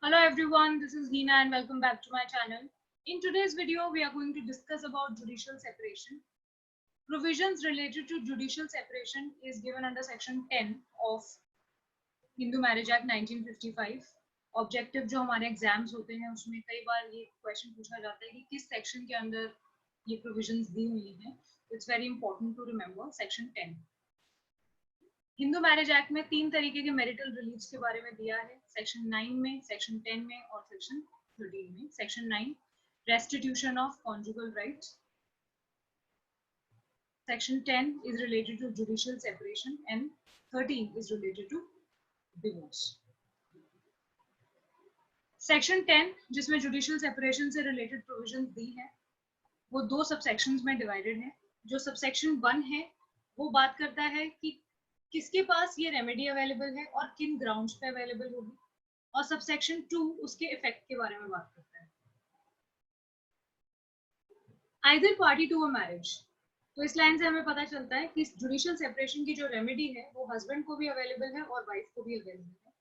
Hello everyone, this is Hina and welcome back to my channel. In today's video, we are going to discuss about judicial separation. Provisions related to judicial separation is given under section 10 of Hindu Marriage Act 1955. Objective जो हमारे exams होते हैं उसमें कई बार ये question पूछा जाता है कि किस सेक्शन के अंदर ये प्रोविजंस दी हुई हैं. It's very important to remember section 10. Hindu marriage act में 3 तरीके के मैरिटल रिलीज के बारे में दिया है. सेक्शन 9 में, सेक्शन 10 में और सेक्शन 13 में. Section 9 restitution of conjugal rights. Section 10 is related to judicial separation and 13 is related to divorce. Section 10 जिसमें judicial separation से related provisions दी है वो 2 subsections में divided है. जो subsection 1 है वो बात करता है कि किसके पास ये रेमेडी अवेलेबल है और किन ग्राउंड्स पे अवेलेबल होगी, और सबसेक्शन 2 उसके इफेक्ट के बारे में बात करता है. Either party to a marriage, तो इस लाइन से हमें पता चलता है कि जुडिशियल सेपरेशन की जो रेमेडी है वो हस्बैंड को भी अवेलेबल है और वाइफ को भी अवेलेबल है,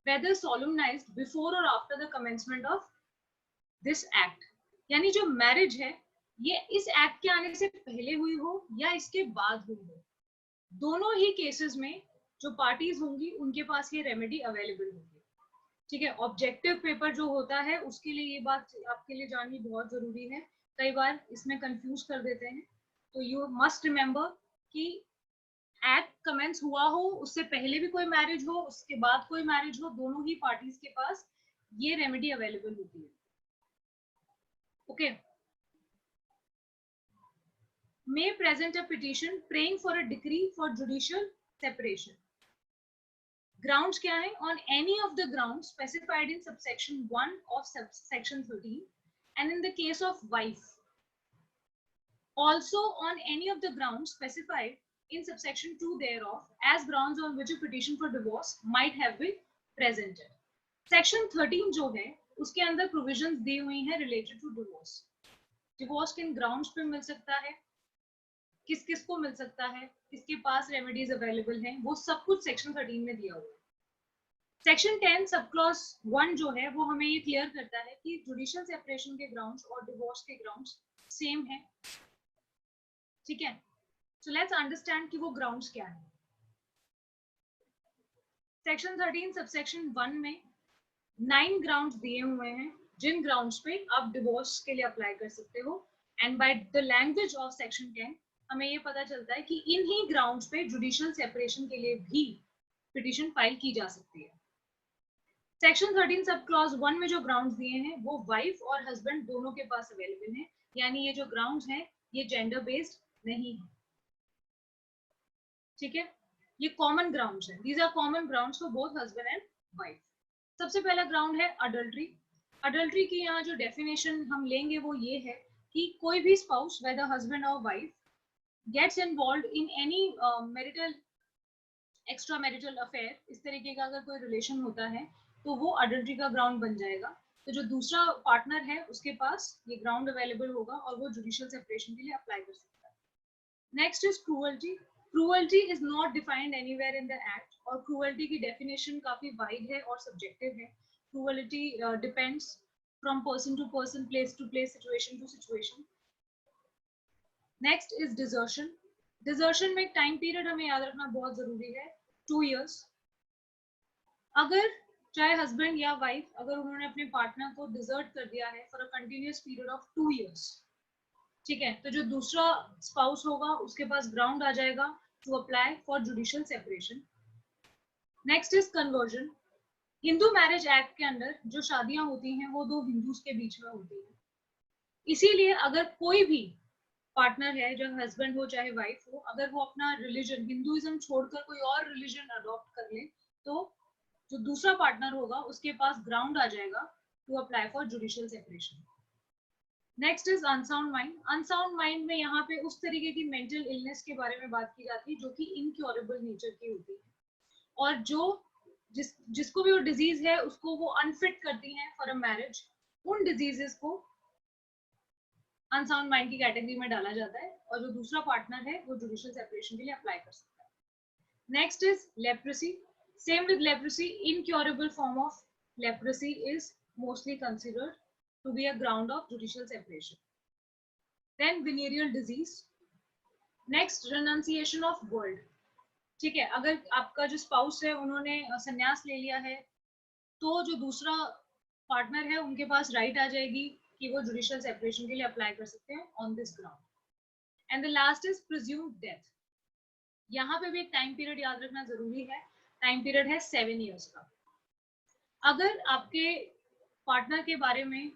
वेदर सोलमनाइज्ड बिफोर और after the commencement of this act. यानी जो मैरिज है ये इस एक्ट के आने से पहले हुई हो या इसके बाद हुई हो, दोनों ही केसेस में जो पार्टीज होंगी उनके पास ये रेमेडी अवेलेबल होगी. ठीक है. ऑब्जेक्टिव पेपर जो होता है उसके लिए ये बात आपके लिए जाननी बहुत जरूरी है. कई बार इसमें कंफ्यूज कर देते हैं. तो यू मस्ट रिमेंबर कि एक्ट कमेंस हुआ हो, उससे पहले भी कोई मैरिज हो, उसके बाद कोई मैरिज हो, दोनों ही पार्टीज के पास ये रेमेडी अवेलेबल होती है. Okay. may present a petition praying for a decree for judicial separation. Grounds क्या है? On any of the grounds specified in subsection 1 of subsection 13, and in the case of wife, also on any of the grounds specified in subsection 2 thereof as grounds on which a petition for divorce might have been presented. Section 13 जो है उसके अंदर provisions दी हुई हैं related to divorce. Divorce किन grounds पे मिल सकता है, किस किस को मिल सकता है, किसके पास रेमेडीज अवेलेबल हैं, वो सब कुछ सेक्शन 13 में दिया हुआ है. सेक्शन 10 सब क्लॉज 1 जो है वो हमें ये क्लियर करता है कि जुडिशियल सेपरेशन के ग्राउंड्स और डिवोर्स के ग्राउंड्स सेम है. ठीक है. सो लेट्स अंडरस्टैंड कि वो ग्राउंड्स क्या है. सेक्शन 13 सबसेक्शन 1 में 9 ग्राउंड्स दिए हुए हैं जिन ग्राउंड्स पे आप डिवोर्स के लिए अप्लाई कर सकते हो. And by the language of section 10 हमें ये पता चलता है कि इन ही ग्राउंड्स पे जुडिशियल सेपरेशन के लिए भी पिटीशन फाइल की जा सकती है. सेक्शन 13 सब क्लॉज 1 में जो ग्राउंड्स दिए हैं वो वाइफ और हस्बैंड दोनों के पास अवेलेबल हैं. यानी ये जो ग्राउंड्स हैं ये जेंडर बेस्ड नहीं है. ठीक है. ये कॉमन ग्राउंड्स हैं. These are common grounds for both husband and wife. सबसे पहला ग्राउंड है अडल्ट्री. अडल्ट्री की यहाँ जो डेफिनेशन हम लेंगे वो ये है कि कोई भी स्पाउस वेदर हस्बैंड और wife gets involved in any marital extra marital affair, इस तरीके का अगर कोई रिलेशन होता है तो वो अडल्ट्री का ग्राउंड बन जाएगा. तो जो दूसरा पार्टनर है उसके पास ये ग्राउंड अवेलेबल होगा और वो जुडिशियल सेपरेशन के लिए अप्लाई कर सकता है. Next is cruelty. Cruelty is not defined anywhere in the act, और क्रूअल्टी की डेफिनेशन काफी वाइड है और सब्जेक्टिव है. Cruelty depends from person to person, place to place, situation to situation. Next is desertion. Desertion में एक time period हमें याद रखना बहुत जरूरी है, 2 years. अगर चाहे हस्बैंड या वाइफ अगर उन्होंने अपने पार्टनर को डिजर्ट कर दिया है for a continuous period of 2 years, ठीक है, तो जो दूसरा स्पाउस होगा उसके पास ग्राउंड आ जाएगा to apply for judicial separation. Next is conversion. Hindu marriage act के अंदर जो शादियां होती हैं वो 2 हिंदूज के बीच में होती है. इसीलिए अगर कोई भी पार्टनर है, जो हस्बैंड हो चाहे वाइफ हो, अगर वो अपना रिलीजन हिंदुइज्म छोड़कर कोई और रिलीजन अडॉप्ट कर ले तो जो दूसरा पार्टनर होगा उसके पास ग्राउंड आ जाएगा to apply for judicial separation. Next is unsound mind. Unsound mind में यहाँ पे उस तरीके की मेंटल इलनेस के बारे में बात की जाती है जो कि इनक्योरेबल नेचर की होती है और जो जिसको भी वो डिजीज है उसको वो अनफिट करती हैं फॉर अ मैरिज. उन डिजीजेस को अनसाउंड माइंड की कैटेगरी में डाला जाता है और जो दूसरा पार्टनर है वो जुडिशियल सेपरेशन के लिए अप्लाई कर सकता है. Next is leprosy. Same with leprosy, incurable form of leprosy is mostly considered to be a ground of judicial separation. Then venereal disease. Next, renunciation of world. ठीक है, अगर आपका जो स्पाउस है उन्होंने संन्यास ले लिया है, तो जो दूसरा पार्टनर है उनके पास राइट आ जाएगी कि वो जुडिशियल सेपरेशन के लिए अप्लाई कर सकते हैं on this ground. And the last is presumed death. यहाँ पे भी एक टाइम पीरियड याद रखना जरूरी है. टाइम पीरियड है 7 years का. अगर आपके पार्टनर के बारे में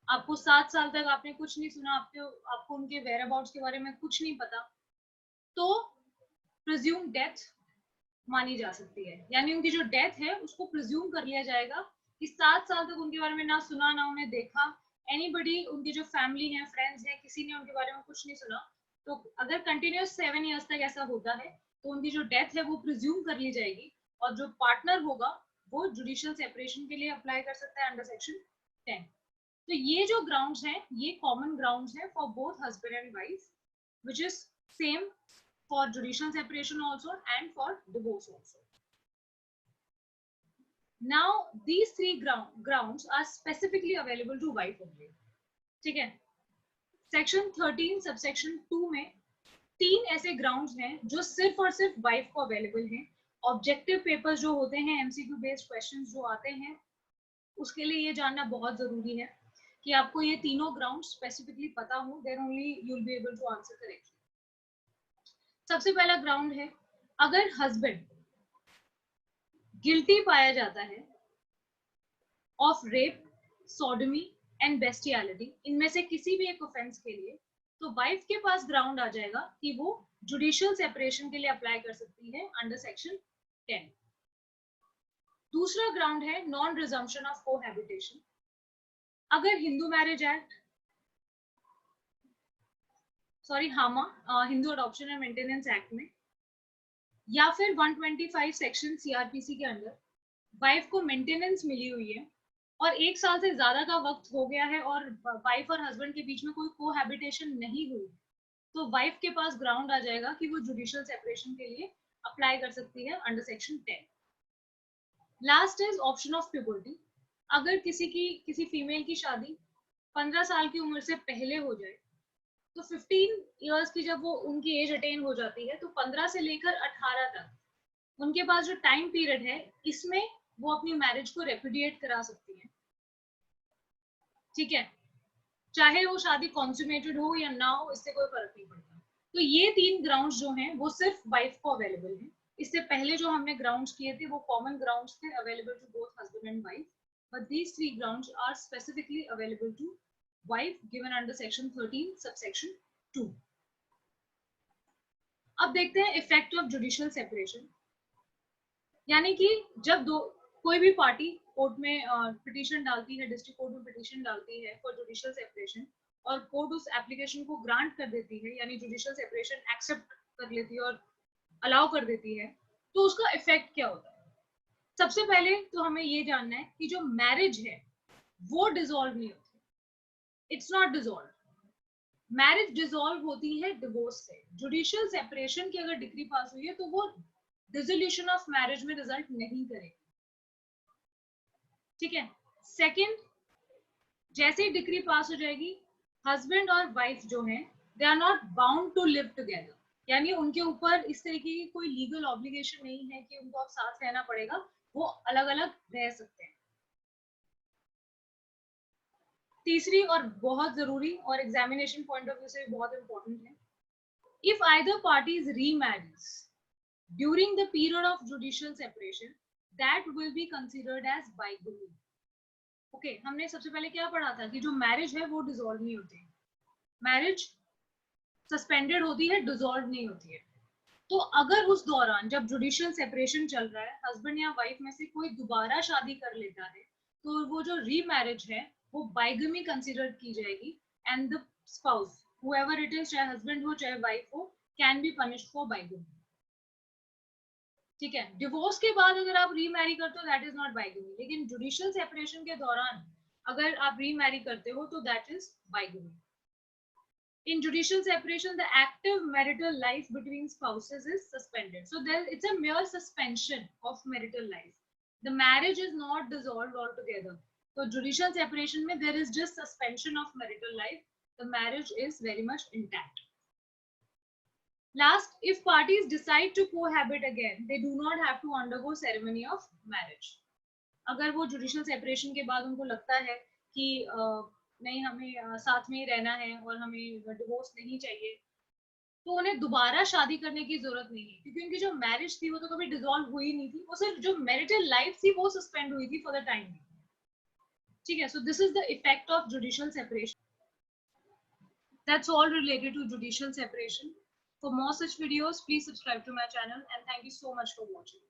आपको 7 साल तक आपने कुछ नहीं सुना, आपको उनके वेयर अबाउट्स के बारे में कुछ नहीं पता, तो प्रिज्यूम डेथ मानी जा सकती है. यानी उनकी जो डेथ है उसको प्रिज्यूम कर लिया जाएगा कि 7 साल तक उनके बारे में ना सुना ना उन्हें देखा, एनीबडी, उनकी जो फैमिली है, फ्रेंड्स है, किसी ने उनके बारे में कुछ नहीं सुना. तो अगर कंटिन्यूस 7 years तक ऐसा होता है तो उनकी जो डेथ है वो प्रिज्यूम कर ली जाएगी, और जो पार्टनर होगा वो जुडिशियल सेपरेशन के लिए अप्लाई कर सकता है अंडर सेक्शन 10. तो ये जो ग्राउंड्स हैं ये कॉमन ग्राउंड्स हैं for both husband and wife, which is same for judicial separation also and for divorce also. Now these three grounds are specifically available to wife only. ठीक है. Section 13 subsection 2 में 3 ऐसे grounds हैं जो सिर्फ और सिर्फ वाइफ को अवेलेबल हैं. ऑब्जेक्टिव पेपर्स जो होते हैं, एमसीक्यू बेस्ड क्वेश्चंस जो आते हैं, उसके लिए ये जानना बहुत जरूरी है कि आपको ये तीनों ग्राउंड स्पेसिफिकली पता हो, then only you will be able to answer correctly. सबसे पहला ग्राउंड है, अगर हस्बैंड गिल्टी पाया जाता है ऑफ रेप, सोडमी एंड बेस्टियलिटी, इनमें से किसी भी एक ऑफेंस के लिए, तो वाइफ के पास ग्राउंड आ जाएगा कि वो जुडिशियल सेपरेशन के लिए अप्लाई कर सकती है अंडर सेक्शन 10. दूसरा ग्राउंड है नॉन रिजम्पशन ऑफ कोहैबिटेशन. अगर हिंदू मैरिज एक्ट, हामा, Hindu adoption and maintenance act में, या फिर 125 सेक्शन सीआरपीसी के अंदर वाइफ को मेंटेनेंस मिली हुई है और 1 साल से ज्यादा का वक्त हो गया है और वाइफ और हस्बैंड के बीच में कोई कोहैबिटेशन नहीं हुई, तो वाइफ के पास ग्राउंड आ जाएगा कि वो जुडिशियल सेपरेशन के लिए अप्लाई कर सकती है under section 10. Last is option of puberty. अगर किसी फीमेल की शादी 15 साल की उम्र से पहले हो जाए, तो 15 years की जब वो उनकी एज अटेन हो जाती है, तो 15 से लेकर 18 तक उनके पास जो टाइम पीरियड है, इसमें वो अपनी मैरिज को रेपुडिएट करा सकती है. ठीक है, चाहे वो शादी कॉन्सुमेटेड हो या ना हो, इससे कोई फर्क नहीं पड़ता. तो ये 3 ग्राउंड्स जो हैं वो सिर्फ वाइफ को अवेलेबल हैं. इससे पहले जो हमने ग्राउंड्स किए थे वो कॉमन ग्राउंड्स थे available to both husband and wife, but these 3 grounds are specifically available to wife given under section 13 subsection 2. अब देखते हैं इफेक्ट ऑफ जुडिशियल सेपरेशन. यानी कि जब कोई भी पार्टी कोर्ट में पिटीशन डालती है, डिस्ट्रिक्ट कोर्ट में पिटीशन डालती है फॉर जुडिशियल सेपरेशन, और कोर्ट उस एप्लीकेशन को ग्रांट कर देती है, यानी जुडिशियल सेपरेशन एक्सेप्ट कर लेती है और अलाउ कर देती है, तो उसका इफेक्ट क्या होता है. सबसे पहले तो हमें ये जानना है कि जो मैरिज है वो डिसॉल्व नहीं होती. It's not dissolve. Marriage dissolve होती है डिवोर्स से. जुडिशियल सेपरेशन की अगर डिग्री पास हुई है तो वो डिसोल्यूशन ऑफ मैरिज में रिजल्ट नहीं करेगी. ठीक है. सेकंड, जैसे ही डिग्री पास हो जाएगी, हस्बैंड और वाइफ जो हैं they are not bound to live together. यानी उनके ऊपर इस तरीके की कोई लीगल ऑब्लिगेशन नहीं है कि उनको अब साथ रहना पड़ेगा, वो अलग अलग रह सकते हैं. तीसरी और बहुत जरूरी और एग्जामिनेशन पॉइंट ऑफ व्यू से बहुत इंपॉर्टेंट है, if either parties remarriage during the period of judicial separation, that will be considered as bigamy. Okay, हमने सबसे पहले क्या पढ़ा था कि जो मैरिज है वो डिसॉल्व नहीं होती, मैरिज सस्पेंडेड होती है, डिसॉल्व नहीं होती है. तो अगर उस दौरान जब जुडिशियल सेपरेशन चल रहा है, हस्बैंड या वाइफ में से कोई दोबारा शादी कर लेता है, तो वो जो रीमैरिज है वो बाइगमी कंसीडर की जाएगी, and the spouse, however it is, चाहे हस्बैंड हो चाहे वाइफ हो, can be punished for bigamy. ठीक है. डिवोर्स के बाद अगर आप रीमैरी करते हो दैट इज नॉट बाइगमी, लेकिन जुडिशियल सेपरेशन के दौरान अगर आप रीमैरी करते हो तो that is bigamy. In judicial separation, the active marital life between spouses is suspended. So there, it's a mere suspension of marital life. The marriage is not dissolved altogether. So judicial separation में there is just suspension of marital life. The marriage is very much intact. Last, if parties decide to cohabit again, they do not have to undergo ceremony of marriage. अगर वो judicial separation के बाद उनको लगता है कि नहीं हमें साथ में ही रहना है और हमें divorce नहीं चाहिए, तो उन्हें दोबारा शादी करने की जरूरत नहीं है, क्योंकि उनकी जो मैरिज थी वो तो कभी डिसॉल्व हुई नहीं थी, वो सिर्फ जो मैरिटल लाइफ थी वो सस्पेंड हुई थी फॉर द टाइम। ठीक है, so this is the effect of judicial separation. That's all related to judicial separation. For more such videos, please subscribe to my channel and thank you so much for watching.